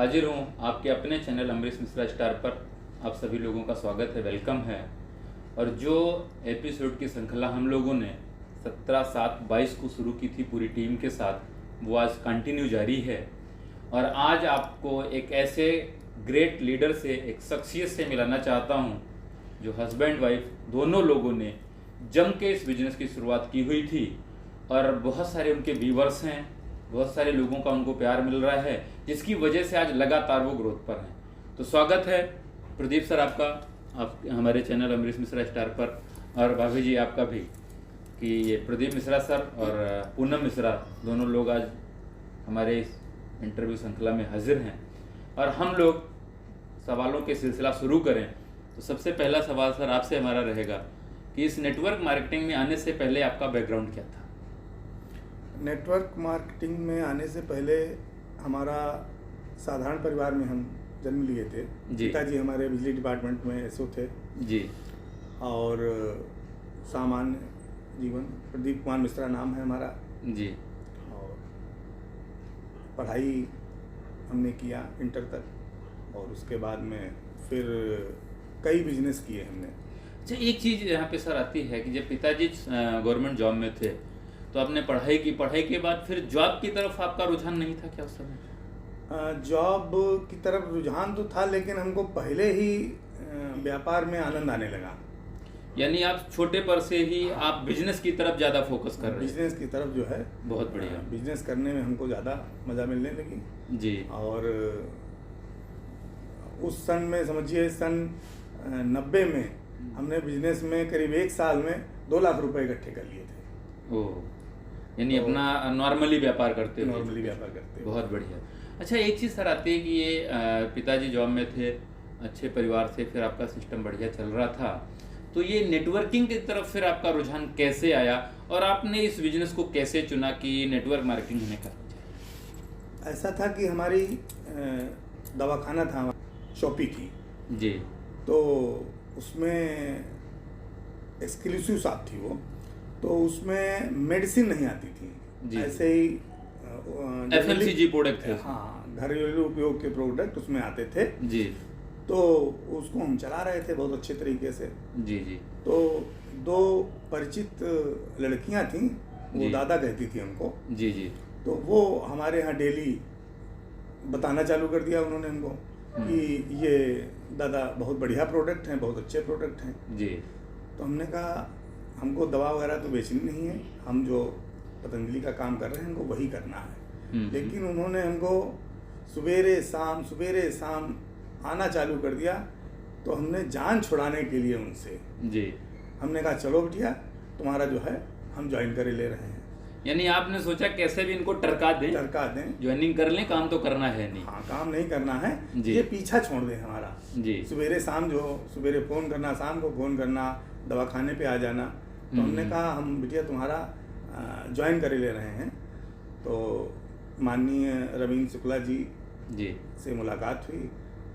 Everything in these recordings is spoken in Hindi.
हाजिर हूँ आपके अपने चैनल अमरीश मिश्रा स्टार पर। आप सभी लोगों का स्वागत है, वेलकम है। और जो एपिसोड की श्रृंखला हम लोगों ने 17/7/22 को शुरू की थी पूरी टीम के साथ, वो आज कंटिन्यू जारी है। और आज आपको एक ऐसे ग्रेट लीडर से, एक शख्सियत से मिलाना चाहता हूँ जो हस्बैंड वाइफ दोनों लोगों ने जम के इस बिजनेस की शुरुआत की हुई थी और बहुत सारे उनके व्यूवर्स हैं, बहुत सारे लोगों का उनको प्यार मिल रहा है, जिसकी वजह से आज लगातार वो ग्रोथ पर हैं। तो स्वागत है प्रदीप सर आपका, आप हमारे चैनल अमरीश मिश्रा स्टार पर, और भाभी जी आपका भी, कि ये प्रदीप मिश्रा सर और पूनम मिश्रा दोनों लोग आज हमारे इस इंटरव्यू श्रृंखला में हाजिर हैं। और हम लोग सवालों के सिलसिला शुरू करें तो सबसे पहला सवाल सर आपसे हमारा रहेगा कि इस नेटवर्क मार्केटिंग में आने से पहले आपका बैकग्राउंड क्या था? नेटवर्क मार्केटिंग में आने से पहले हमारा साधारण परिवार में हम जन्म लिए थे। पिताजी हमारे बिजली डिपार्टमेंट में एसओ थे जी, और सामान्य जीवन, प्रदीप कुमार मिश्रा नाम है हमारा जी। और पढ़ाई हमने किया इंटर तक, और उसके बाद में फिर कई बिजनेस किए हमने। अच्छा, एक चीज़ यहाँ पे सर आती है कि जब पिताजी गवर्नमेंट जॉब में थे तो आपने पढ़ाई की, पढ़ाई के बाद फिर जॉब की तरफ आपका रुझान नहीं था क्या उस समय? जॉब की तरफ रुझान तो था, लेकिन हमको पहले ही व्यापार में आनंद आने लगा। यानी आप छोटे पर से ही आप बिजनेस की तरफ ज़्यादा फोकस कर रहे हैं? बिजनेस की तरफ जो है, बहुत बढ़िया। बिजनेस करने में हमको ज़्यादा मज़ा मिलने लगी जी। और उस सन में समझिए, सन 90 में हमने बिजनेस में करीब 1 साल में 2 लाख रुपए इकट्ठे कर लिए थे। ओह, यानी अपना नॉर्मली व्यापार करते हो? नॉर्मली व्यापार करते हो। बहुत बढ़िया। अच्छा, एक चीज़ सर आती है कि ये पिताजी जॉब में थे, अच्छे परिवार से, फिर आपका सिस्टम बढ़िया चल रहा था, तो ये नेटवर्किंग की तरफ फिर आपका रुझान कैसे आया और आपने इस बिजनेस को कैसे चुना कि नेटवर्क मार्केटिंग हमें करना चाहिए? ऐसा था कि हमारी दवाखाना था, शॉपी थी जी, तो उसमें एक्सक्लूसिव शॉप थी वो, तो उसमें मेडिसिन नहीं आती थी जी। ऐसे ही FMCG प्रोडक्ट थे? हाँ, घरेलू उपयोग के प्रोडक्ट उसमें आते थे जी, तो उसको हम चला रहे थे बहुत अच्छे तरीके से। जी, जी। तो 2 परिचित लड़कियां थीं, वो दादा कहती थी हमको। जी, जी। तो वो हमारे यहाँ डेली बताना चालू कर दिया उन्होंने हमको कि ये दादा बहुत बढ़िया प्रोडक्ट हैं, बहुत अच्छे प्रोडक्ट हैं जी। तो हमने कहा हमको दवा वगैरह तो बेचनी नहीं है, हम जो पतंजलि का काम कर रहे हैं हमको वही करना है। लेकिन उन्होंने हमको सवेरे शाम आना चालू कर दिया, तो हमने जान छुड़ाने के लिए उनसे जी, हमने कहा चलो बिटिया, तुम्हारा जो है हम ज्वाइन करे ले रहे हैं। यानी आपने सोचा कैसे भी इनको टरका दें, ज्वाइनिंग कर लें, काम तो करना है नहीं। हाँ, काम नहीं करना है, जी। ये पीछा छोड़ दें हमारा। जी। सवेरे फ़ोन करना, शाम को फ़ोन करना, दवाखाने पे आ जाना। तो हमने कहा हम बिटिया तुम्हारा ज्वाइन करे ले रहे हैं। तो माननीय रविंद्र शुक्ला जी से मुलाकात हुई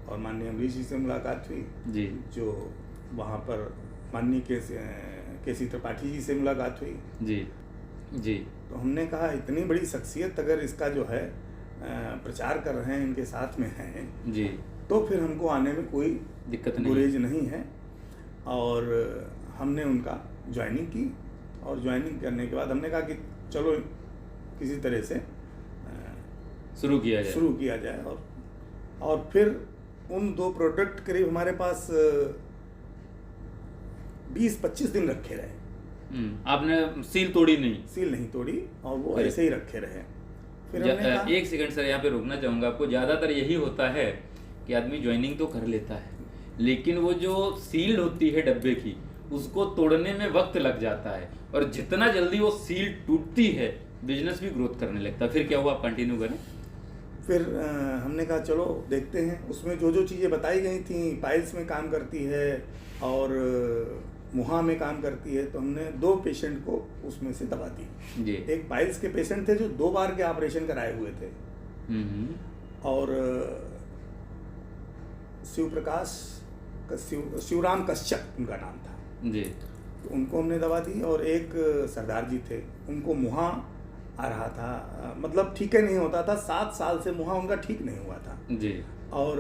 और माननीय अमरीश जी से मुलाकात हुई जी, जो वहाँ पर माननीय केसी त्रिपाठी जी से मुलाकात हुई जी, जी। तो हमने कहा इतनी बड़ी शख्सियत अगर इसका जो है प्रचार कर रहे हैं, इनके साथ में हैं जी, तो फिर हमको आने में कोई दिक्कत नहीं, गुरेज नहीं है। और हमने उनका ज्वाइनिंग की, और ज्वाइनिंग करने के बाद हमने कहा कि चलो किसी तरह से शुरू किया जाए। और फिर उन 2 प्रोडक्ट करीब हमारे पास 20-25 दिन रखे रहे। आपने सील तोड़ी नहीं? सील नहीं तोड़ी, और वो ऐसे ही रखे रहे। फिर हमने कहा, एक सेकंड सर, यहाँ पे रुकना चाहूँगा आपको। ज़्यादातर यही होता है कि आदमी ज्वाइनिंग तो कर लेता है, लेकिन वो जो सील होती है डब्बे की, उसको तोड़ने में वक्त लग जाता है, और जितना जल्दी वो सील टूटती है बिजनेस भी ग्रोथ करने लगता है। फिर क्या हुआ, आप कंटिन्यू करें। फिर हमने कहा चलो देखते हैं। उसमें जो चीज़ें बताई गई थी, पाइल्स में काम करती है और मुहा में काम करती है, तो हमने 2 पेशेंट को उसमें से दवा दी जी। एक पाइल्स के पेशेंट थे जो 2 बार के ऑपरेशन कराए हुए थे, और शिवराम कश्यप उनका नाम था जी। तो उनको हमने दवा दी। और एक सरदार जी थे, उनको मुहा आ रहा था, मतलब ठीक ही नहीं होता था। 7 साल से मुँह उनका ठीक नहीं हुआ था जी। और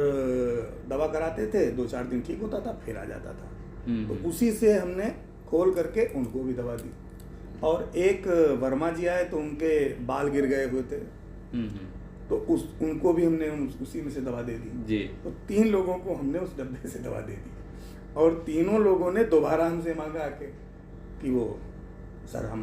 दवा कराते थे, 2-4 दिन ठीक होता था, फिर आ जाता था। हम्म, तो उसी से हमने खोल करके उनको भी दवा दी। और एक वर्मा जी आए तो उनके बाल गिर गए हुए थे, हम्म, तो उनको भी हमने उसी में से दवा दे दी। जी। तो 3 लोगों को हमने उस डब्बे से दवा दे दी और तीनों लोगों ने दोबारा हमसे मांगा आके कि वो सर हम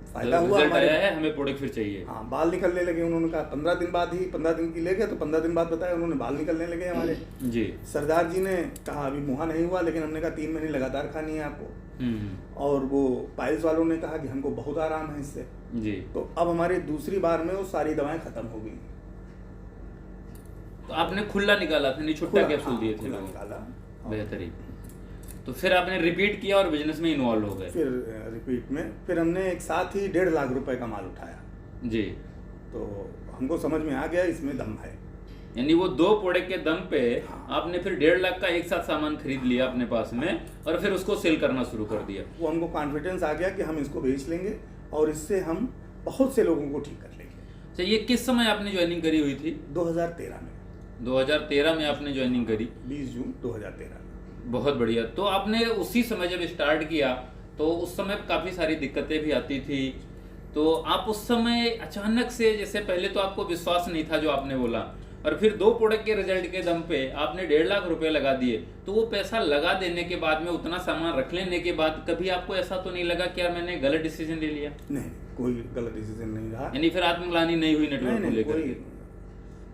फायदा हुआ रिजल्ट हमारे, आया है, हमें प्रोडक्ट फिर चाहिए। हाँ बाल निकलने लगे। उन्होंने कहा 15 दिन बाद ही, 15 दिन की ले गए तो 15 दिन बाद बताया उन्होंने बाल निकलने लगे हमारे। जी। सरदार जी ने कहा अभी मुहा नहीं हुआ, लेकिन हमने कहा 3 महीने लगातार खानी है आपको। हम्म, और वो पाइल्स वालों ने कहा कि हमको बहुत आराम है इससे। जी। तो अब हमारी दूसरी बार में वो सारी दवाएं खत्म हो गई। तो आपने खुला निकाला था, नहीं छुट्टा कैप्सूल दिए थे खुला लोगों को? निकाला। बेहतरीन। तो फिर आपने रिपीट किया और बिजनेस में इन्वॉल्व हो गए? फिर रिपीट में फिर हमने एक साथ ही 1.5 लाख रुपए का माल उठाया। जी। तो हमको समझ में आ गया इसमें दम है। यानी वो 2 प्रोडक्ट के दम पे हाँ। आपने फिर 1.5 लाख का एक साथ सामान खरीद लिया अपने पास में और फिर उसको सेल करना शुरू कर दिया। वो हमको कॉन्फिडेंस आ गया कि हम इसको बेच लेंगे और इससे हम बहुत से लोगों को ठीक कर लेंगे। अच्छा, ये किस समय आपने ज्वाइनिंग करी हुई थी? 2013 में, 2013 में आपने ज्वाइनिंग करी। 20 जून 2013 में। बहुत बढ़िया। तो आपने उसी समय जब स्टार्ट किया तो उस समय काफ़ी सारी दिक्कतें भी आती थी, तो आप उस समय अचानक से, जैसे पहले तो आपको विश्वास नहीं था जो आपने बोला, और फिर 2 प्रोडक्ट के रिजल्ट के दम पे आपने 1.5 लाख रुपए लगा दिए, तो वो पैसा लगा देने के बाद में, उतना सामान रख लेने के बाद, कभी आपको ऐसा तो नहीं लगा कि यार मैंने गलत डिसीजन ले लिया? नहीं, कोई गलत डिसीजन नहीं रहा। यानी फिर आत्मग्लानि नहीं हुई नेटवर्क को लेकर के?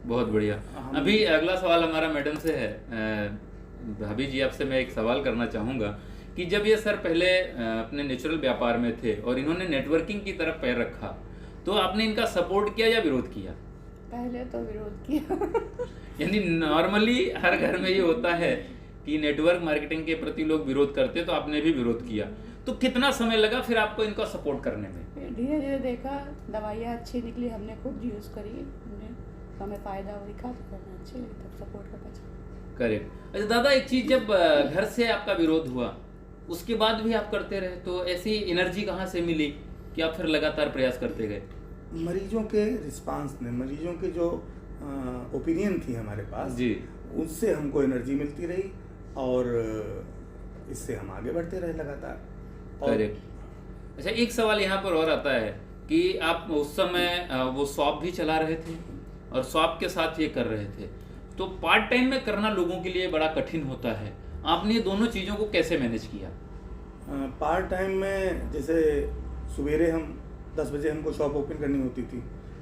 बहुत बढ़िया। अभी अगला सवाल हमारा मैडम से है। भाभी जी, आपसे मैं एक सवाल करना चाहूँगा कि जब ये सर पहले अपने नेचुरल व्यापार में थे और इन्होंने नेटवर्किंग की तरफ पैर रखा, तो आपने इनका सपोर्ट किया या विरोध किया? पहले तो विरोध किया। यानी नॉर्मली हर घर में ये होता है कि नेटवर्क मार्केटिंग के प्रति लोग विरोध करते, तो आपने भी विरोध किया। तो कितना समय लगा फिर आपको इनका सपोर्ट करने में? फिर धीरे धीरे देखा, दवाइयाँ अच्छी निकली, हमने खूब यूज़ करी, हमने हमें फ़ायदा हुई, खा तो करना अच्छी लगी, तब सपोर्ट करना चाहिए। करेक्ट। अच्छा दादा, एक चीज़, जब घर से आपका विरोध हुआ उसके बाद भी आप करते रहे, तो ऐसी एनर्जी कहाँ से मिली कि आप फिर लगातार प्रयास करते गए? मरीजों के रिस्पांस ने, मरीजों के जो ओपिनियन थी हमारे पास जी, उससे हमको एनर्जी मिलती रही और इससे हम आगे बढ़ते रहे लगातार। करेक्ट। अच्छा, एक सवाल यहाँ पर और आता है कि आप उस समय वो शॉप भी चला रहे थे और शॉप के साथ ये कर रहे थे, तो पार्ट टाइम में करना लोगों के लिए बड़ा कठिन होता है। आपने ये दोनों चीज़ों को कैसे मैनेज किया? पार्ट टाइम में जैसे सवेरे हम 10 बजे हमको शॉप ओपन करनी होती थी,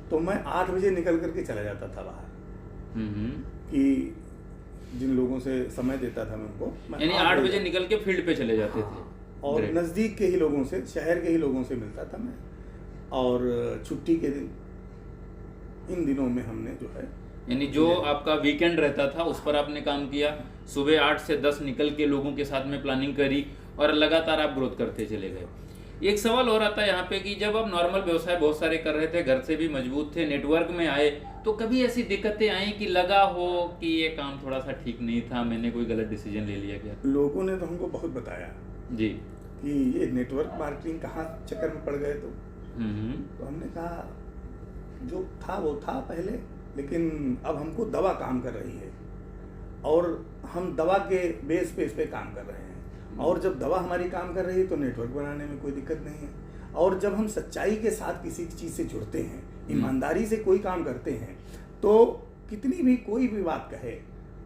तो मैं 8 बजे निकल करके चला जाता था बाहर, कि जिन लोगों से समय देता था मैं उनको, यानी 8 बजे निकल के फील्ड पे चले जाते थे? और Great. नज़दीक के ही लोगों से, शहर के ही लोगों से मिलता था मैं। और छुट्टी के दिन, इन दिनों में हमने जो है, यानी जो आपका वीकेंड रहता था उस पर आपने काम किया, सुबह 8 से 10 निकल के लोगों के साथ में प्लानिंग करी और लगातार आप ग्रोथ करते चले गए। एक सवाल और आता है यहाँ पे कि जब आप नॉर्मल व्यवसाय बहुत सारे कर रहे थे, घर से भी मजबूत थे, नेटवर्क में आए, तो कभी ऐसी दिक्कतें आई कि लगा हो कि ये काम थोड़ा सा ठीक नहीं था, मैंने कोई गलत डिसीजन ले लिया क्या? लोगों ने तो हमको बहुत बताया जी। कि ये नेटवर्क मार्केटिंग कहाँ चक्कर में पड़ गए तो हमने कहा जो था वो था पहले, लेकिन अब हमको दवा काम कर रही है और हम दवा के बेस पे इस पे काम कर रहे हैं, और जब दवा हमारी काम कर रही है तो नेटवर्क बनाने में कोई दिक्कत नहीं है। और जब हम सच्चाई के साथ किसी चीज़ से जुड़ते हैं, ईमानदारी से कोई काम करते हैं, तो कितनी भी कोई भी बात कहे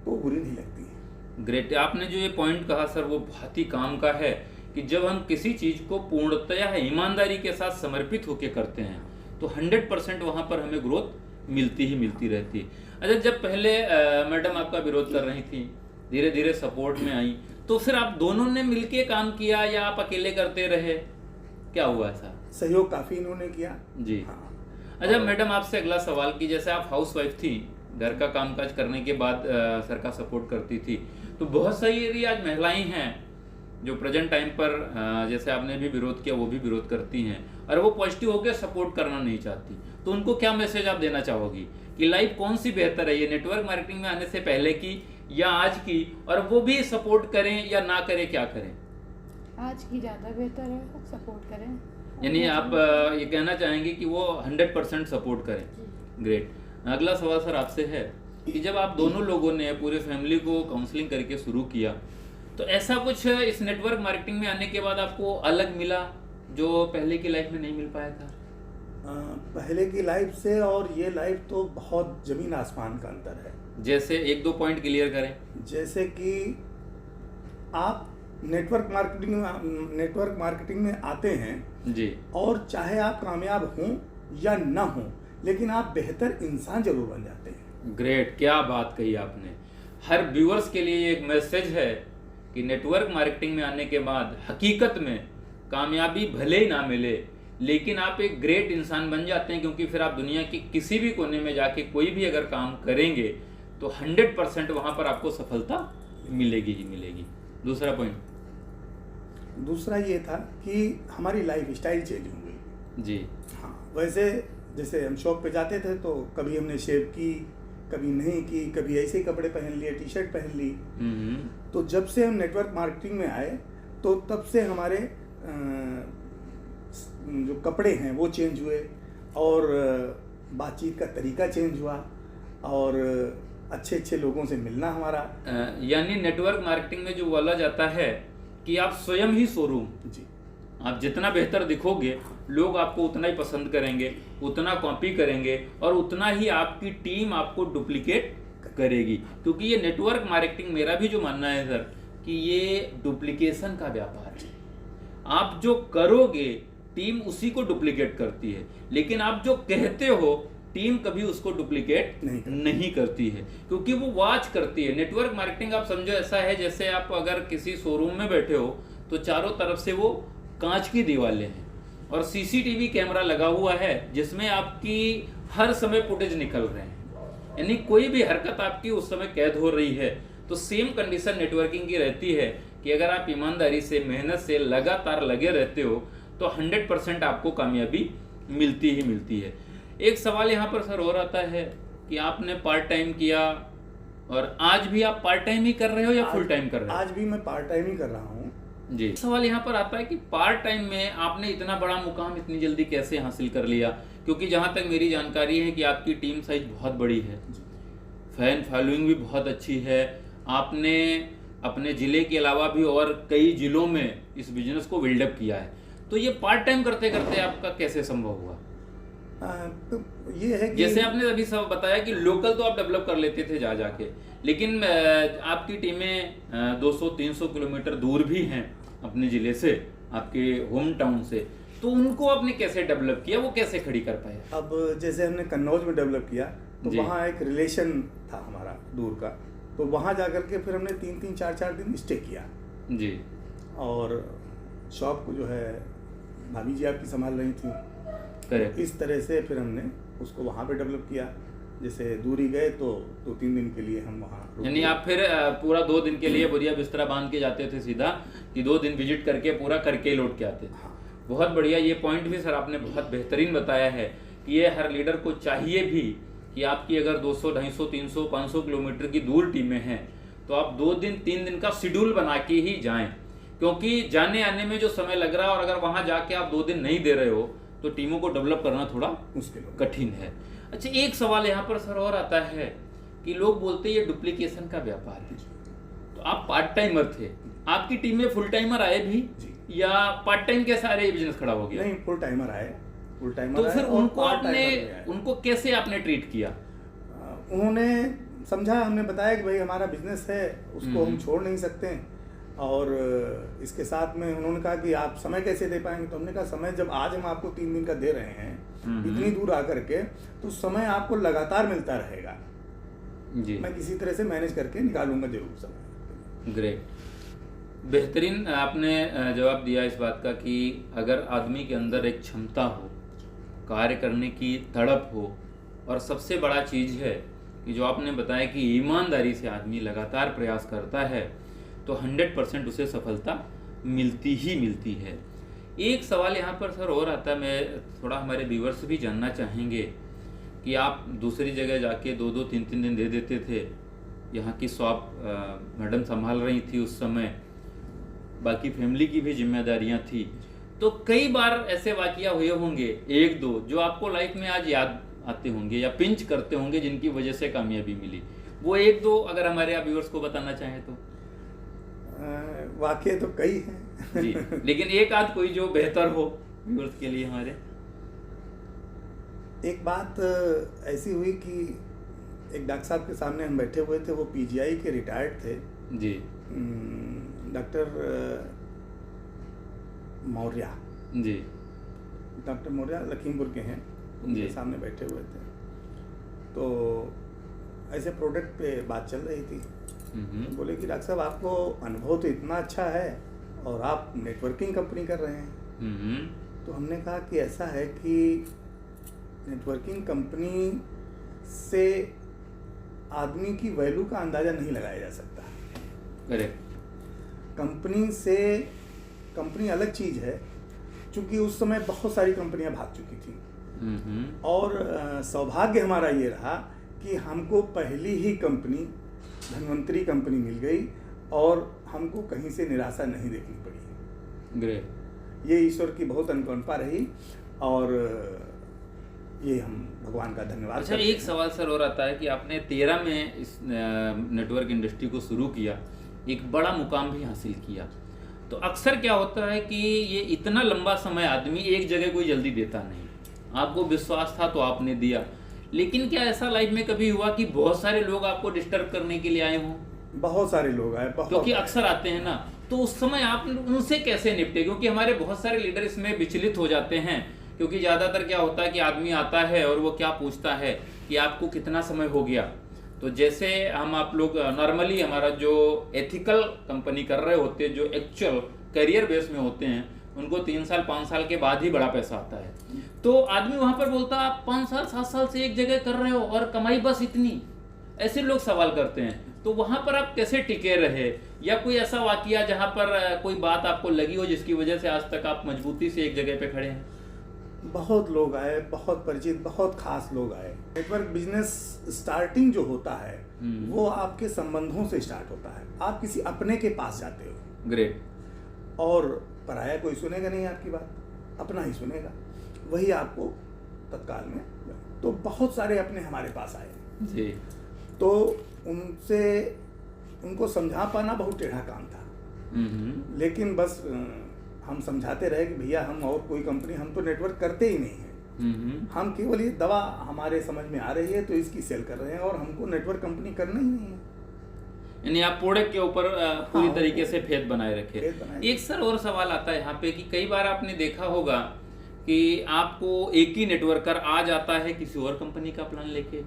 तो बुरी नहीं लगती है। ग्रेट। आपने जो ये पॉइंट कहा सर, वो बहुत ही काम का है कि जब हम किसी चीज़ को पूर्णतया ईमानदारी के साथ समर्पित होकर करते हैं तो 100% वहाँ पर हमें ग्रोथ मिलती ही मिलती रहती है। अच्छा, जब पहले मैडम आपका विरोध कर रही थी, धीरे धीरे सपोर्ट में आई, तो फिर आप दोनों ने मिलके काम किया या आप अकेले करते रहे, क्या हुआ ऐसा? सहयोग काफ़ी इन्होंने किया जी। हाँ। अच्छा मैडम, आपसे अगला सवाल कि जैसे आप हाउस वाइफ थी, घर का कामकाज करने के बाद सर का सपोर्ट करती थी, तो बहुत सारी आज महिलाएं हैं जो प्रेजेंट टाइम पर जैसे आपने भी विरोध किया वो भी विरोध करती हैं और वो पॉजिटिव होकर सपोर्ट करना नहीं चाहती, तो उनको क्या मैसेज आप देना चाहोगी कि लाइफ कौन सी बेहतर है, ये नेटवर्क मार्केटिंग में आने से पहले की या आज की, और वो भी सपोर्ट करें या ना करें, क्या करें? आज की ज़्यादा बेहतर है, सपोर्ट करें। यानी आप ये कहना चाहेंगे कि वो 100% सपोर्ट करें। ग्रेट। अगला सवाल सर आपसे है कि जब आप दोनों लोगों ने पूरे फैमिली को काउंसलिंग करके शुरू किया, तो ऐसा कुछ इस नेटवर्क मार्केटिंग में आने के बाद आपको अलग मिला जो पहले की लाइफ में नहीं मिल पाया था? पहले की लाइफ से और ये लाइफ तो बहुत जमीन आसमान का अंतर है। जैसे 1-2 पॉइंट क्लियर करें। जैसे कि आप नेटवर्क मार्केटिंग में आते हैं जी, और चाहे आप कामयाब हों या ना हों, लेकिन आप बेहतर इंसान जरूर बन जाते हैं। ग्रेट, क्या बात कही आपने। हर व्यूअर्स के लिए एक मैसेज है कि नेटवर्क मार्केटिंग में आने के बाद हकीकत में कामयाबी भले ही ना मिले, लेकिन आप एक ग्रेट इंसान बन जाते हैं, क्योंकि फिर आप दुनिया के किसी भी कोने में जाके कोई भी अगर काम करेंगे तो 100% वहां पर आपको सफलता मिलेगी ही मिलेगी। दूसरा पॉइंट? दूसरा ये था कि हमारी लाइफ स्टाइल चेंज हो गई। जी हाँ, वैसे जैसे हम शॉप पे जाते थे तो कभी हमने शेव की, कभी नहीं की, कभी ऐसे ही कपड़े पहन लिए, टी शर्ट पहन ली। तो जब से हम नेटवर्क मार्केटिंग में आए तो तब से हमारे जो कपड़े हैं वो चेंज हुए, और बातचीत का तरीका चेंज हुआ, और अच्छे अच्छे लोगों से मिलना हमारा। यानी नेटवर्क मार्केटिंग में जो बोला जाता है कि आप स्वयं ही शोरूम। जी, आप जितना बेहतर दिखोगे लोग आपको उतना ही पसंद करेंगे, उतना कॉपी करेंगे, और उतना ही आपकी टीम आपको डुप्लीकेट करेगी। क्योंकि ये नेटवर्क मार्केटिंग, मेरा भी जो मानना है सर, कि ये डुप्लीकेशन का व्यापार है। आप जो करोगे टीम उसी को डुप्लीकेट करती है, लेकिन आप जो कहते हो टीम कभी उसको डुप्लीकेट नहीं करती है, क्योंकि वो वॉच करती है। नेटवर्क मार्केटिंग आप समझो ऐसा है जैसे आप अगर किसी शोरूम में बैठे हो तो चारों तरफ से वो कांच की दीवारें हैं और सीसीटीवी कैमरा लगा हुआ है जिसमें आपकी हर समय फुटेज निकल रहे हैं, यानी कोई भी हरकत आपकी उस समय कैद हो रही है। तो सेम कंडीशन नेटवर्किंग की रहती है कि अगर आप ईमानदारी से, मेहनत से लगातार लगे रहते हो तो 100% आपको कामयाबी मिलती ही मिलती है। एक सवाल यहाँ पर सर और आता है कि आपने पार्ट टाइम किया, और आज भी आप पार्ट टाइम ही कर रहे हो या फुल टाइम कर रहे हो? आज भी मैं पार्ट टाइम ही कर रहा हूँ। जी, सवाल यहाँ पर आता है कि पार्ट टाइम में आपने इतना बड़ा मुकाम इतनी जल्दी कैसे हासिल कर लिया? क्योंकि जहाँ तक मेरी जानकारी है कि आपकी टीम साइज बहुत बड़ी है, फैन फॉलोइंग भी बहुत अच्छी है, आपने अपने ज़िले के अलावा भी और कई ज़िलों में इस बिजनेस को बिल्डअप किया है। तो ये पार्ट टाइम करते करते आपका कैसे संभव हुआ? तो ये है कि जैसे आपने अभी सब बताया कि लोकल तो आप डेवलप कर लेते थे जा जाके, लेकिन आपकी टीमें 200-300 किलोमीटर दूर भी हैं अपने ज़िले से, आपके होम टाउन से, तो उनको आपने कैसे डेवलप किया, वो कैसे खड़ी कर पाए? अब जैसे हमने कन्नौज में डेवलप किया तो जी। वहाँ एक रिलेशन था हमारा दूर का, तो वहाँ जा करके फिर हमने 3-3, 4-4 दिन स्टे किया। जी, और शॉप को जो है भाभी जी आपकी संभाल रही थी। करेक्ट। इस तरह से फिर हमने उसको वहाँ पे डेवलप किया। जैसे दूरी गए तो 2-3 दिन के लिए हम वहाँ रुके। यानी आप फिर पूरा 2 दिन के लिए बोरिया बिस्तरा बांध के जाते थे सीधा, कि 2 दिन विजिट करके पूरा करके लौट के आते थे। हाँ। बहुत बढ़िया, ये पॉइंट भी सर आपने बहुत बेहतरीन बताया है कि ये हर लीडर को चाहिए भी कि आपकी अगर 200, 250, 300, 500 किलोमीटर की दूर टीमें हैं तो आप 2 दिन 3 दिन का शेड्यूल बना के ही जाएं, क्योंकि जाने आने में जो समय लग रहा है और अगर वहां जाके आप 2 दिन नहीं दे रहे हो तो टीमों को डेवलप करना थोड़ा मुश्किल कठिन है। अच्छा, एक सवाल यहाँ पर सर और आता है कि लोग बोलते हैं ये डुप्लीकेशन का व्यापार है। तो आप पार्ट टाइमर थे, आपकी टीम में फुल टाइमर आए भी जी। या पार्ट टाइम के सारे बिजनेस खड़ा हो गया? नहीं, फुल टाइमर आए, फुल टाइमर तो आए। फिर और उनको part आपने timer भी आए। उनको कैसे आपने ट्रीट किया? उन्होंने समझा, हमने बताया कि भाई हमारा बिजनेस है, उसको हम छोड़ नहीं सकते। और इसके साथ में उन्होंने कहा कि आप समय कैसे दे पाएंगे? तो हमने कहा समय जब आज हम आपको 3 दिन का दे रहे हैं इतनी दूर आकर के, तो समय आपको लगातार मिलता रहेगा जी, मैं किसी तरह से मैनेज करके निकालूंगा जरूर समय। ग्रेट, बेहतरीन आपने जवाब दिया इस बात का कि अगर आदमी के अंदर एक क्षमता हो, कार्य करने की तड़प हो, और सबसे बड़ा चीज़ है कि जो आपने बताया कि ईमानदारी से आदमी लगातार प्रयास करता है तो 100% उसे सफलता मिलती ही मिलती है। एक सवाल यहाँ पर सर और आता है, मैं थोड़ा हमारे व्यूअर्स से भी जानना चाहेंगे कि आप दूसरी जगह जाके 2-2, 3-3 दिन दे देते थे, यहाँ की शॉप मैडम संभाल रही थी उस समय, बाकी फैमिली की भी जिम्मेदारियाँ थी, तो कई बार ऐसे वाकया हुए होंगे, एक दो, जो आपको लाइफ में आज याद आते होंगे या पिंच करते होंगे, जिनकी वजह से कामयाबी मिली। वो एक दो अगर हमारे आप व्यूअर्स को बताना चाहें तो। वाकई तो कई हैं जी, लेकिन एक आध कोई जो बेहतर हो व्यूअर्स के लिए हमारे। एक बात ऐसी हुई कि एक डॉक्टर साहब के सामने हम बैठे हुए थे, वो पीजीआई के रिटायर्ड थे जी, डॉक्टर मौर्य। जी, डॉक्टर मौर्य लखीमपुर के हैं, उनके सामने बैठे हुए थे। तो ऐसे प्रोडक्ट पे बात चल रही थी। बोले कि डॉक्टर साहब आपको अनुभव तो इतना अच्छा है और आप नेटवर्किंग कंपनी कर रहे हैं। तो हमने कहा कि ऐसा है कि नेटवर्किंग कंपनी से आदमी की वैल्यू का अंदाज़ा नहीं लगाया जा सकता। करेक्ट। कंपनी अलग चीज़ है, क्योंकि उस समय बहुत सारी कंपनियां भाग चुकी थी। और सौभाग्य हमारा ये रहा कि हमको पहली ही कंपनी धन्वंतरी कंपनी मिल गई और हमको कहीं से निराशा नहीं देखनी पड़ी। ग्रेट। ये ईश्वर की बहुत अनुकंपा रही और ये हम भगवान का धन्यवाद। अच्छा, एक सवाल सर और आता है कि आपने 13 में इस नेटवर्क इंडस्ट्री को शुरू किया, एक बड़ा मुकाम भी हासिल किया। तो अक्सर क्या होता है कि ये इतना लंबा समय आदमी एक जगह कोई जल्दी देता नहीं। आपको विश्वास था तो आपने दिया, लेकिन क्या ऐसा लाइफ में कभी हुआ कि बहुत सारे लोग आपको डिस्टर्ब करने के लिए आए हों? बहुत सारे लोग आए, क्योंकि अक्सर आते हैं ना, तो उस समय आप उनसे कैसे निपटे? क्योंकि हमारे बहुत सारे लीडर इसमें विचलित हो जाते हैं, क्योंकि ज़्यादातर क्या होता है कि आदमी आता है और वो क्या पूछता है कि आपको कितना समय हो गया। तो जैसे हम आप लोग नॉर्मली हमारा जो एथिकल कंपनी कर रहे होते हैं, जो एक्चुअल करियर बेस में होते हैं, उनको 3 साल 5 साल के बाद ही बड़ा पैसा आता है। तो आदमी वहां पर बोलता है आप 5 साल 7 साल से एक जगह कर रहे हो और कमाई बस इतनी, ऐसे लोग सवाल करते हैं। तो वहां पर आप कैसे टिके रहे, या कोई ऐसा वाकया जहां पर कोई बात आपको लगी हो जिसकी वजह से आज तक आप मजबूती से एक जगह पे खड़े हैं? बहुत लोग आए, बहुत परिचित, बहुत खास लोग आए। नेटवर्क बिजनेस स्टार्टिंग जो होता है वो आपके संबंधों से स्टार्ट होता है। आप किसी अपने के पास जाते हो। ग्रेट। और पराया कोई सुनेगा नहीं आपकी बात, अपना ही सुनेगा, वही आपको तत्काल में। तो बहुत सारे अपने हमारे पास आए जी। तो उनको समझा पाना बहुत टेढ़ा काम था। लेकिन बस हम समझाते रहे कि भैया हम और कोई कंपनी, हम तो नेटवर्क करते ही नहीं है। हम केवल ये दवा हमारे समझ में आ रही है तो इसकी सेल कर रहे हैं और हमको नेटवर्क कंपनी करना ही नहीं है। यानी आप प्रोडक्ट के ऊपर पूरी तरीके से फेथ बनाए रखे। एक सर और सवाल आता है यहाँ पे कि कई बार आपने देखा होगा कि आपको एक ही नेटवर्कर आ जाता है किसी और कंपनी का प्लान लेके,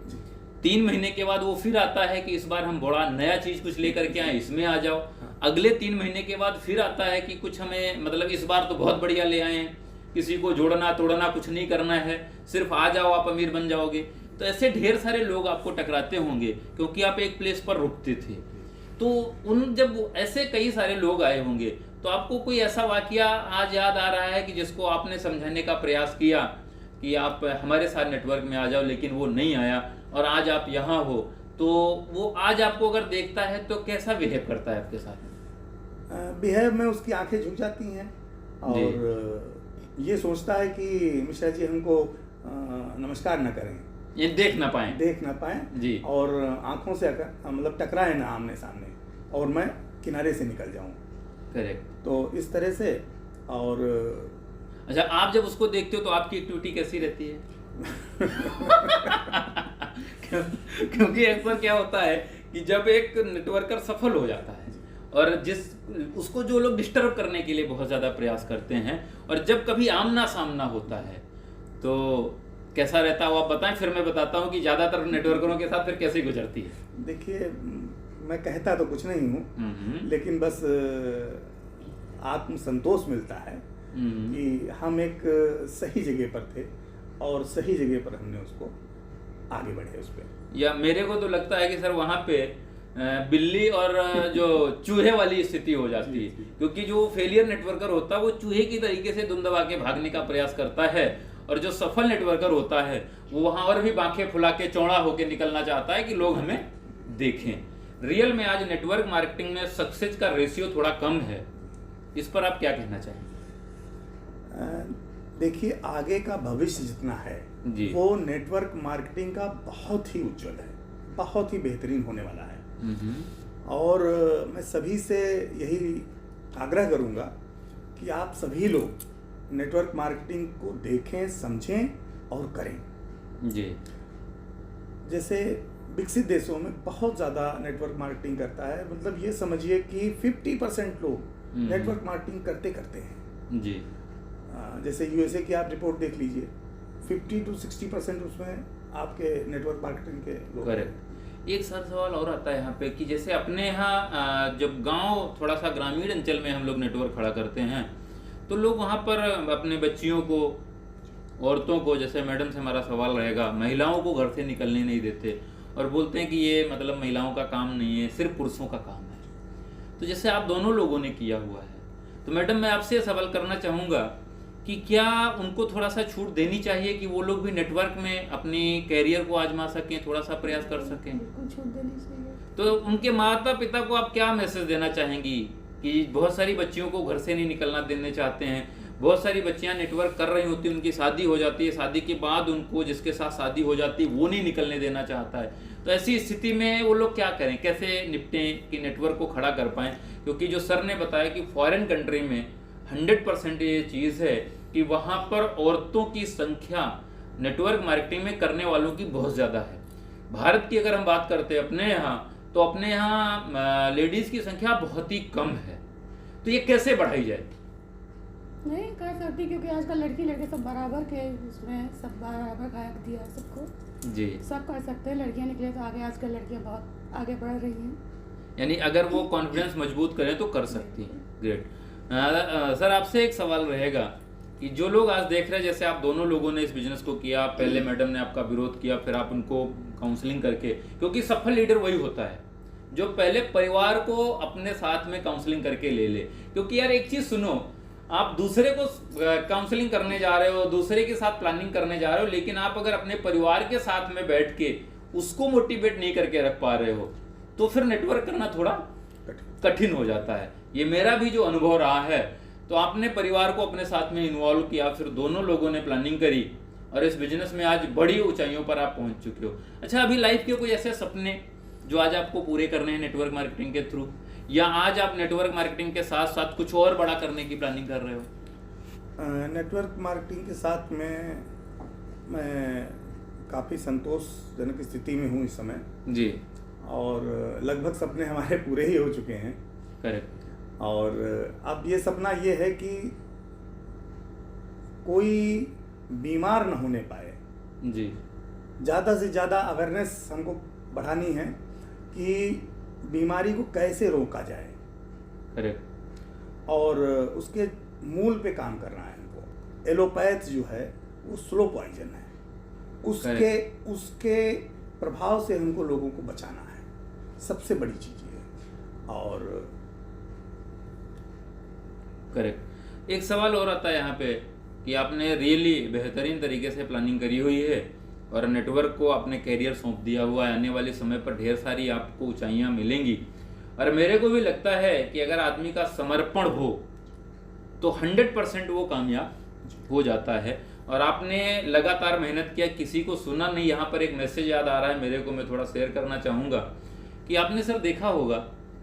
3 महीने के बाद वो फिर आता है कि इस बार हम बड़ा नया चीज कुछ लेकर के आए, इसमें आ जाओ। अगले 3 महीने के बाद फिर आता है कि कुछ हमें मतलब इस बार तो बहुत बढ़िया ले आए हैं, किसी को जोड़ना तोड़ना कुछ नहीं करना है, सिर्फ आ जाओ आप अमीर बन जाओगे। तो ऐसे ढेर सारे लोग आपको टकराते होंगे क्योंकि आप एक प्लेस पर रुकते थे। तो जब ऐसे कई सारे लोग आए होंगे तो आपको कोई ऐसा वाकया आज याद आ रहा है कि जिसको आपने समझाने का प्रयास किया कि आप हमारे साथ नेटवर्क में आ जाओ, लेकिन वो नहीं आया और आज आप यहाँ हो, तो वो आज आपको अगर देखता है तो कैसा बिहेव करता है आपके साथ? बिहेव में उसकी आंखें झुक जाती हैं और ये सोचता है कि मिश्रा जी हमको नमस्कार न करें, ये देख ना पाए जी, और आंखों से मतलब टकराए ना आमने सामने और मैं किनारे से निकल जाऊं। करेक्ट। तो इस तरह से। और अच्छा, आप जब उसको देखते हो तो आपकी एक्टिविटी कैसी रहती है? क्योंकि अक्सर क्या होता है कि जब एक नेटवर्कर सफल हो जाता है और उसको जो लोग डिस्टर्ब करने के लिए बहुत ज़्यादा प्रयास करते हैं, और जब कभी आमना सामना होता है तो कैसा रहता है वो आप बताएं, फिर मैं बताता हूँ कि ज़्यादातर नेटवर्करों के साथ फिर कैसे गुजरती है। देखिए, मैं कहता तो कुछ नहीं हूँ, लेकिन बस आत्मसंतोष मिलता है कि हम एक सही जगह पर थे और सही जगह पर हमने उसको आगे बढ़े उस पर। या मेरे को तो लगता है कि सर वहाँ पे बिल्ली और जो चूहे वाली स्थिति हो जाती है, क्योंकि जो फेलियर नेटवर्कर होता है वो चूहे की तरीके से दुम दबा के भागने का प्रयास करता है, और जो सफल नेटवर्कर होता है वो वहाँ और भी बांखें फुला के चौड़ा होकर निकलना चाहता है कि लोग हमें देखें। रियल में आज नेटवर्क मार्केटिंग में सक्सेस का रेशियो थोड़ा कम है, इस पर आप क्या कहना चाहेंगे? देखिए, आगे का भविष्य जितना है जी। वो नेटवर्क मार्केटिंग का बहुत ही उज्जवल है, बहुत ही बेहतरीन होने वाला है। और मैं सभी से यही आग्रह करूंगा कि आप सभी लोग नेटवर्क मार्केटिंग को देखें, समझें और करें। जी। जैसे विकसित देशों में बहुत ज़्यादा नेटवर्क मार्केटिंग करता है, मतलब ये समझिए कि 50% लोग नेटवर्क मार्केटिंग करते हैं। जी। जैसे यूएसए की आप रिपोर्ट देख लीजिए, 50 to 60% उसमें आपके नेटवर्क मार्केटिंग के लोग हैं। एक सर सवाल और आता है यहाँ पे कि जैसे अपने यहाँ जब गांव थोड़ा सा ग्रामीण अंचल में हम लोग नेटवर्क खड़ा करते हैं तो लोग वहाँ पर अपने बच्चियों को, औरतों को, जैसे मैडम से हमारा सवाल रहेगा, महिलाओं को घर से निकलने नहीं देते और बोलते हैं कि ये मतलब महिलाओं का काम नहीं है, सिर्फ पुरुषों का काम है। तो जैसे आप दोनों लोगों ने किया हुआ है, तो मैडम मैं आपसे सवाल करना चाहूँगा कि क्या उनको थोड़ा सा छूट देनी चाहिए कि वो लोग भी नेटवर्क में अपनी कैरियर को आजमा सकें, थोड़ा सा प्रयास कर सकें? बिल्कुल छूट देनी चाहिए। तो उनके माता पिता को आप क्या मैसेज देना चाहेंगी कि बहुत सारी बच्चियों को घर से नहीं निकलना देने चाहते हैं, बहुत सारी बच्चियां नेटवर्क कर रही होती हैं, उनकी शादी हो जाती है, शादी के बाद उनको जिसके साथ शादी हो जाती है वो नहीं निकलने देना चाहता है, तो ऐसी स्थिति में वो लोग क्या करें, कैसे निपटें कि नेटवर्क को खड़ा कर पाएँ? क्योंकि जो सर ने बताया कि फॉरेन कंट्री में 100% ये चीज़ है कि वहाँ पर औरतों की संख्या नेटवर्क मार्केटिंग में करने वालों की बहुत ज़्यादा है। भारत की अगर हम बात करते हैं अपने यहाँ, तो अपने यहाँ लेडीज़ की संख्या बहुत ही कम है, तो ये कैसे बढ़ाई जाए? नहीं कर सकती, क्योंकि आजकल लड़की लड़के सब बराबर के उसमें, सब बराबर का हक दिया है सबको। जी। सब कर सकते हैं, लड़कियां निकले तो आगे, आजकल लड़कियां बहुत आगे बढ़ रही हैं। यानी अगर वो कॉन्फिडेंस मजबूत करें तो कर सकती हैं। ग्रेट। सर आपसे एक सवाल रहेगा कि जो लोग आज देख रहे हैं, जैसे आप दोनों लोगों ने इस बिजनेस को किया, पहले मैडम ने आपका विरोध किया, फिर आप उनको काउंसलिंग करके, क्योंकि सफल लीडर वही होता है जो पहले परिवार को अपने साथ में काउंसलिंग करके ले ले। क्योंकि यार एक चीज सुनो, आप दूसरे को काउंसलिंग करने जा रहे हो, दूसरे के साथ प्लानिंग करने जा रहे हो, लेकिन आप अगर अपने परिवार के साथ में बैठ के उसको मोटिवेट नहीं करके रख पा रहे हो तो फिर नेटवर्क करना थोड़ा कठिन हो जाता है। ये मेरा भी जो अनुभव रहा है। तो आपने परिवार को अपने साथ में इन्वॉल्व किया, फिर दोनों लोगों ने प्लानिंग करी और इस बिजनेस में आज बड़ी ऊंचाइयों पर आप पहुंच चुके हो। अच्छा, अभी लाइफ के कोई ऐसे सपने जो आज आपको पूरे करने हैं नेटवर्क मार्केटिंग के थ्रू, या आज आप नेटवर्क मार्केटिंग के साथ साथ कुछ और बड़ा करने की प्लानिंग कर रहे हो? नेटवर्क मार्केटिंग के साथ में मैं काफ़ी संतोषजनक स्थिति में हूँ इस समय जी। और लगभग सपने हमारे पूरे ही हो चुके हैं। करेक्ट। और अब ये सपना ये है कि कोई बीमार न होने पाए। जी। ज़्यादा से ज़्यादा अवेयरनेस हमको बढ़ानी है कि बीमारी को कैसे रोका जाए। करेक्ट। और उसके मूल पे काम करना है हमको। एलोपैथ जो है वो स्लो पॉइजन है, उसके प्रभाव से हमको लोगों को बचाना है, सबसे बड़ी चीज़ है। और करेक्ट। एक सवाल और आता है यहाँ पे कि आपने रियली बेहतरीन तरीके से प्लानिंग करी हुई है और नेटवर्क को आपने कैरियर सौंप दिया हुआ है। आने वाले समय पर ढेर सारी आपको ऊंचाइयाँ मिलेंगी और मेरे को भी लगता है कि अगर आदमी का समर्पण हो तो 100% वो कामयाब हो जाता है। और आपने लगातार मेहनत किया, किसी को सुना नहीं। यहाँ पर एक मैसेज याद आ रहा है मेरे को, मैं थोड़ा शेयर करना चाहूँगा कि आपने सर देखा होगा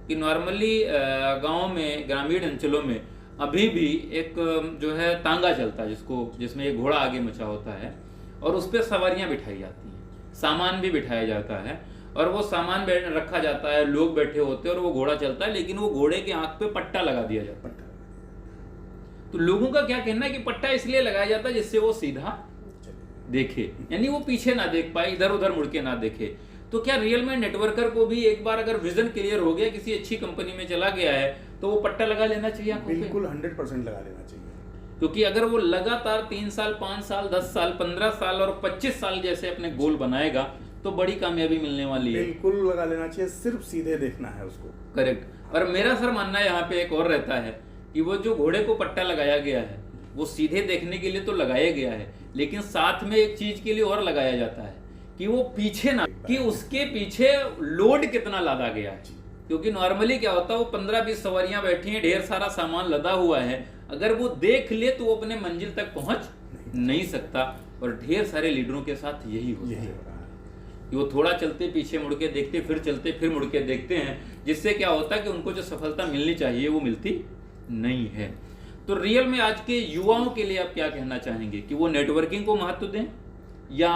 कि नॉर्मली गाँव में, ग्रामीण अंचलों में अभी भी एक जो है तांगा चलता है, जिसमें एक घोड़ा आगे मचा होता है और उस पर सवारियाँ बिठाई जाती हैं, सामान भी बिठाया जाता है और वो सामान रखा जाता है, लोग बैठे होते हैं और वो घोड़ा चलता है, लेकिन वो घोड़े के आँख पे पट्टा लगा दिया जाता है। तो लोगों का क्या कहना है कि पट्टा इसलिए लगाया जाता है जिससे वो सीधा देखे, यानी वो पीछे ना देख पाए, इधर उधर मुड़ के ना देखे। तो क्या रियल में नेटवर्कर को भी एक बार अगर विजन क्लियर हो गया, किसी अच्छी कंपनी में चला गया है, तो वो पट्टा लगा लेना चाहिए? बिल्कुल 100% लगा लेना चाहिए। क्योंकि अगर वो लगातार 3 साल, 5 साल, 10 साल, 15 साल और 25 साल जैसे अपने गोल बनाएगा तो बड़ी कामयाबी मिलने वाली है। बिल्कुल लगा लेना चाहिए, सिर्फ सीधे देखना है उसको। करेक्ट। और मेरा सर मानना है यहाँ पे एक और रहता है कि वो जो घोड़े को पट्टा लगाया गया है वो सीधे देखने के लिए तो लगाया गया है, लेकिन साथ में एक चीज के लिए और लगाया जाता है कि वो पीछे ना, कि उसके पीछे लोड कितना लादा गया है। क्योंकि नॉर्मली क्या होता है, वो 15-20 सवारियां बैठी हैं, ढेर सारा सामान लदा हुआ है, अगर वो देख ले तो वो अपने मंजिल तक पहुंच नहीं सकता। और ढेर सारे लीडरों के साथ यही होता है कि वो थोड़ा चलते पीछे मुड़ के देखते, फिर चलते फिर मुड़ के देखते हैं, जिससे क्या होता है कि उनको जो सफलता मिलनी चाहिए वो मिलती नहीं है। तो रियल में आज के युवाओं के लिए आप क्या कहना चाहेंगे कि वो नेटवर्किंग को महत्व दें या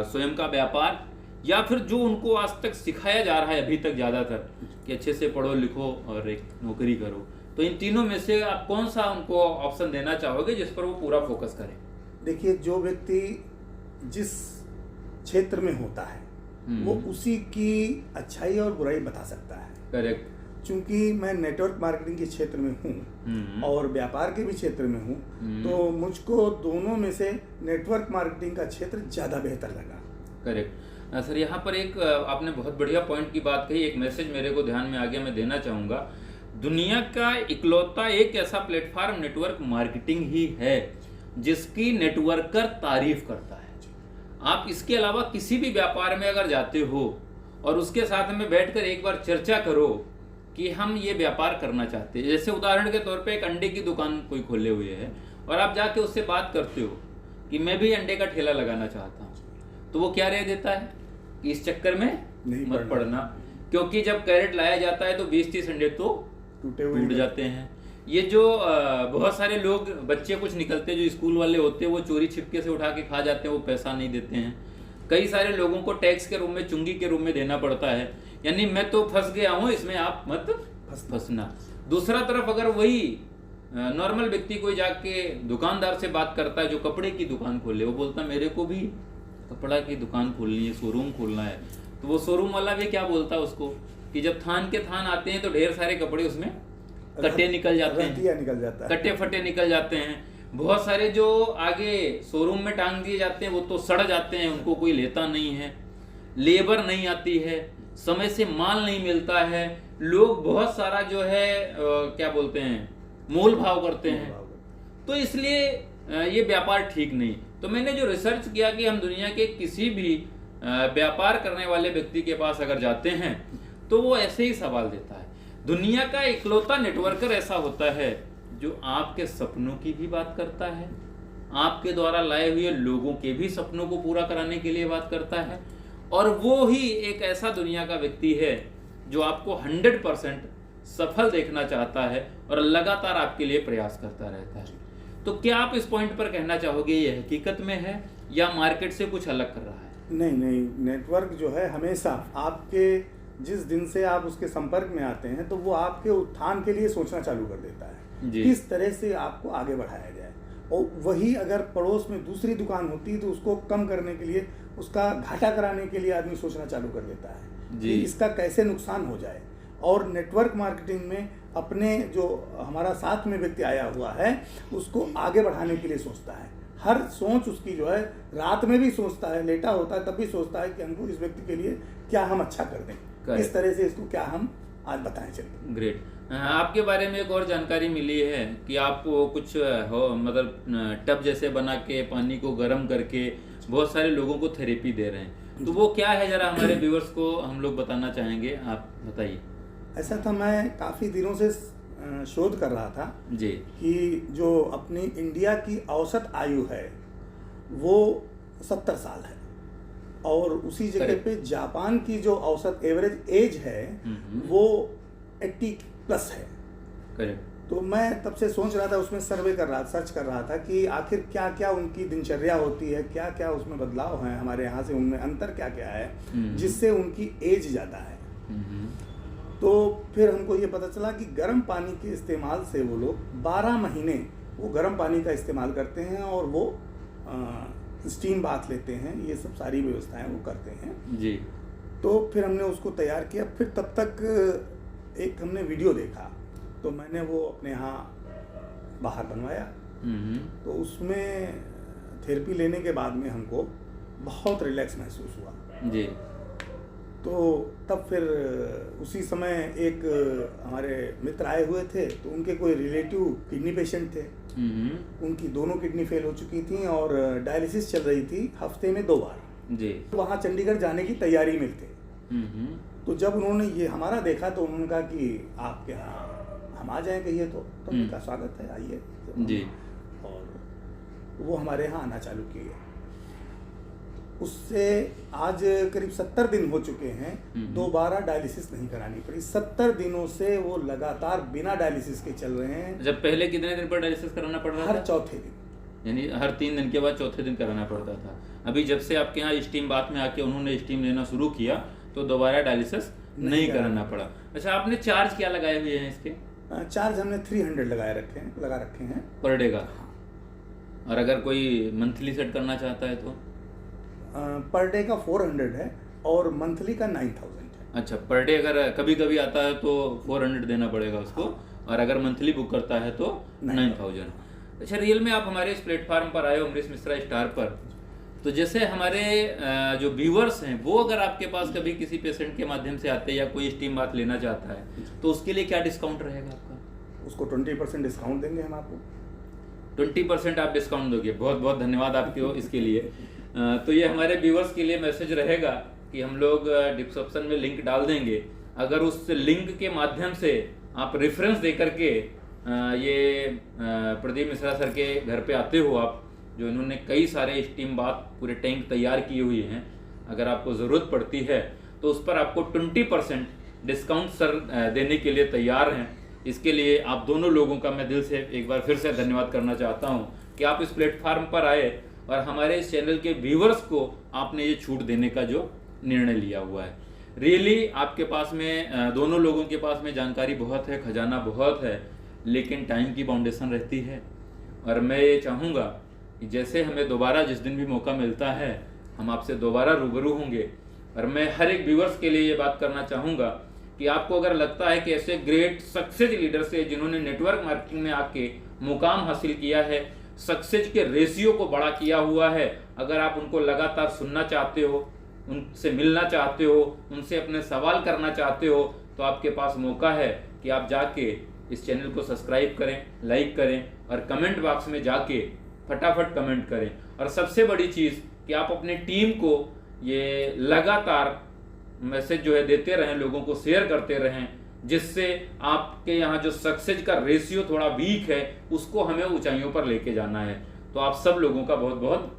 स्वयं का व्यापार, या फिर जो उनको आज तक सिखाया जा रहा है अभी तक ज़्यादातर कि अच्छे से पढ़ो लिखो और एक नौकरी करो, तो इन तीनों में से आप कौन सा उनको ऑप्शन देना चाहोगे जिस पर वो पूरा फोकस करें? देखिए, जो व्यक्ति जिस क्षेत्र में होता है वो उसी की अच्छाई और बुराई बता सकता है। करेक्ट। चूंकि मैं नेटवर्क मार्केटिंग के क्षेत्र में हूँ और व्यापार के भी क्षेत्र में हूँ, तो मुझको दोनों में से नेटवर्क मार्केटिंग का क्षेत्र ज़्यादा बेहतर लगा। करेक्ट सर, यहाँ पर एक आपने बहुत बढ़िया पॉइंट की बात कही, एक मैसेज मेरे को ध्यान में आ गया, मैं देना चाहूँगा। दुनिया का इकलौता एक ऐसा प्लेटफॉर्म नेटवर्क मार्केटिंग ही है जिसकी नेटवर्कर तारीफ करता है। आप इसके अलावा किसी भी व्यापार में अगर जाते हो और उसके साथ में बैठकर एक बार चर्चा करो कि हम ये व्यापार करना चाहते हैं, जैसे उदाहरण के तौर पे एक अंडे की दुकान कोई खोले हुए है और आप जाके उससे बात करते हो कि मैं भी अंडे का ठेला लगाना चाहता हूँ, तो वो क्या राय देता है कि इस चक्कर में मत पड़ना, क्योंकि जब कैरेट लाया जाता है तो 20-30 अंडे तो टूट जाते हैं। ये जो बहुत सारे लोग बच्चे कुछ निकलते जो स्कूल वाले होते हैं वो चोरी छिपके से उठा के खा जाते हैं, वो पैसा नहीं देते हैं। कई सारे लोगों को टैक्स के रूप में, चुंगी के रूप में देना पड़ता है, यानी मैं तो फंस गया हूँ, इसमें आप मत फंसना। दूसरा तरफ अगर वही नॉर्मल व्यक्ति कोई जाके दुकानदार से बात करता है जो कपड़े की दुकान खोले, वो बोलता है मेरे को भी कपड़ा की दुकान खोलनी है, शोरूम खोलना है, तो वो शोरूम वाला भी क्या बोलता है उसको कि जब थान के थान आते हैं तो ढेर सारे कपड़े उसमें कट्टे निकल जाते हैं, कट्टे फटे निकल जाते हैं। बहुत सारे जो आगे शोरूम में टांग दिए जाते हैं वो तो सड़ जाते हैं, उनको कोई लेता नहीं है, लेबर नहीं आती है, समय से माल नहीं मिलता है, लोग बहुत सारा जो है क्या बोलते हैं मोल भाव करते हैं, तो इसलिए ये व्यापार ठीक नहीं। तो मैंने जो रिसर्च किया कि हम दुनिया के किसी भी व्यापार करने वाले व्यक्ति के पास अगर जाते हैं तो वो ऐसे ही सवाल देता है, दुनिया का इकलौता नेटवर्कर ऐसा होता है जो आपके सपनों की भी बात करता है, आपके द्वारा लाए हुए लोगों के भी सपनों को पूरा कराने के लिए बात करता है, और वो ही एक ऐसा दुनिया का व्यक्ति है जो आपको 100% सफल देखना चाहता है और लगातार आपके लिए प्रयास करता रहता है। तो क्या आप इस पॉइंट पर कहना चाहोगे ये हकीकत में है या मार्केट से कुछ अलग कर रहा है? नहीं, नेटवर्क जो है हमेशा आपके जिस दिन से आप उसके संपर्क में आते हैं तो वो आपके उत्थान के लिए सोचना चालू कर देता है, किस तरह से आपको आगे बढ़ाया जाए। और वही अगर पड़ोस में दूसरी दुकान होती तो उसको कम करने के लिए, उसका घाटा कराने के लिए आदमी सोचना चालू कर देता है कि इसका कैसे नुकसान हो जाए। और नेटवर्क मार्केटिंग में अपने जो हमारा साथ में व्यक्ति आया हुआ है उसको आगे बढ़ाने के लिए सोचता है। हर सोच उसकी जो है, रात में भी सोचता है, लेटा होता है तब भी सोचता है कि हमको इस व्यक्ति के लिए क्या हम अच्छा कर दें, इस तरह से इसको क्या हम आज बताएं चलिए। ग्रेट। आपके बारे में एक और जानकारी मिली है कि आप कुछ मतलब टब जैसे बना के पानी को गर्म करके बहुत सारे लोगों को थेरेपी दे रहे हैं, तो वो क्या है जरा हमारे व्यूअर्स को हम लोग बताना चाहेंगे, आप बताइए। ऐसा था, मैं काफ़ी दिनों से शोध कर रहा था जी कि जो अपनी इंडिया की औसत आयु है वो 70 साल है और उसी जगह पे जापान की जो औसत एवरेज एज है वो 80+ है। करेक्ट। तो मैं तब से सोच रहा था, उसमें सर्च कर रहा था कि आखिर क्या क्या उनकी दिनचर्या होती है, क्या क्या उसमें बदलाव हैं हमारे यहाँ से, उनमें अंतर क्या क्या है जिससे उनकी एज ज़्यादा है। तो फिर हमको ये पता चला कि गर्म पानी के इस्तेमाल से वो लोग 12 महीने वो गर्म पानी का इस्तेमाल करते हैं और वो स्टीम बाथ लेते हैं, ये सब सारी व्यवस्थाएं वो करते हैं जी। तो फिर हमने उसको तैयार किया। फिर तब तक एक हमने वीडियो देखा तो मैंने वो अपने यहाँ बाहर बनवाया। तो उसमें थेरेपी लेने के बाद में हमको बहुत रिलैक्स महसूस हुआ जी। तो तब फिर उसी समय एक हमारे मित्र आए हुए थे, तो उनके कोई रिलेटिव किडनी पेशेंट थे, उनकी दोनों किडनी फेल हो चुकी थी और डायलिसिस चल रही थी हफ्ते में 2 बार जी। वहाँ चंडीगढ़ जाने की तैयारी में थे। तो जब उन्होंने ये हमारा देखा तो उन्होंने कहा कि आपके यहाँ हम आ जाएं कहिए तो हमने कहा स्वागत है, आइए जी। और वो हमारे यहाँ आना चालू किए। उससे आज करीब 70 दिन हो चुके हैं, दोबारा डायलिसिस नहीं करानी पड़ी। 70 दिनों से वो लगातार बिना डायलिसिस के चल रहे हैं। जब पहले कितने दिन पर डायलिसिस कराना पड़ रहा था? हर चौथे दिन, यानी हर 3 दिन के बाद चौथे दिन कराना पड़ता था। अभी जब से आपके यहाँ स्टीम बाथ में आके उन्होंने स्टीम लेना शुरू किया तो दोबारा डायलिसिस नहीं कराना पड़ा। अच्छा, आपने चार्ज क्या लगाए हुए हैं इसके? चार्ज हमने 300 लगा रखे हैं पर डे का। और अगर कोई मंथली सेट करना चाहता है तो? पर डे का 400 है और मंथली का 9000 है। अच्छा, पर डे अगर कभी कभी आता है तो 400 देना पड़ेगा उसको, और अगर मंथली बुक करता है तो 9000। अच्छा, रियल में आप हमारे इस प्लेटफॉर्म पर आए हो अमरीश मिश्रा स्टार पर, तो जैसे हमारे जो व्यूअर्स हैं वो अगर आपके पास कभी किसी पेशेंट के माध्यम से आते हैं या कोई स्टीम बाथ लेना चाहता है तो उसके लिए क्या डिस्काउंट रहेगा आपका? उसको 20% डिस्काउंट देंगे हम आपको। 20% आप डिस्काउंट दोगे? बहुत बहुत धन्यवाद आपके इसके लिए। तो ये हमारे व्यूअर्स के लिए मैसेज रहेगा कि हम लोग डिस्क्रिप्शन में लिंक डाल देंगे। अगर उस लिंक के माध्यम से आप रेफरेंस दे करके ये प्रदीप मिश्रा सर के घर पे आते हो आप, जो इन्होंने कई सारे स्टीम बाथ पूरे टैंक तैयार किए हुए हैं, अगर आपको ज़रूरत पड़ती है तो उस पर आपको 20% डिस्काउंट सर देने के लिए तैयार हैं। इसके लिए आप दोनों लोगों का मैं दिल से एक बार फिर से धन्यवाद करना चाहता हूं कि आप इस प्लेटफॉर्म पर आए और हमारे इस चैनल के व्यूवर्स को आपने ये छूट देने का जो निर्णय लिया हुआ है। रियली आपके पास में दोनों लोगों के पास में जानकारी बहुत है, खजाना बहुत है, लेकिन टाइम की बाउंडेशन रहती है। और मैं ये चाहूँगा कि जैसे हमें दोबारा जिस दिन भी मौका मिलता है हम आपसे दोबारा रूबरू होंगे। और मैं हर एक व्यूवर्स के लिए ये बात करना चाहूँगा कि आपको अगर लगता है कि ऐसे ग्रेट सक्सेस लीडर से जिन्होंने नेटवर्क मार्केटिंग में आके मुकाम हासिल किया है, सक्सेस के रेशियो को बड़ा किया हुआ है, अगर आप उनको लगातार सुनना चाहते हो, उनसे मिलना चाहते हो, उनसे अपने सवाल करना चाहते हो, तो आपके पास मौका है कि आप जाके इस चैनल को सब्सक्राइब करें, लाइक करें और कमेंट बॉक्स में जाके फटाफट कमेंट करें। और सबसे बड़ी चीज़ कि आप अपने टीम को ये लगातार मैसेज जो है देते रहें, लोगों को शेयर करते रहें, जिससे आपके यहाँ जो सक्सेस का रेशियो थोड़ा वीक है उसको हमें ऊंचाइयों पर लेके जाना है। तो आप सब लोगों का बहुत बहुत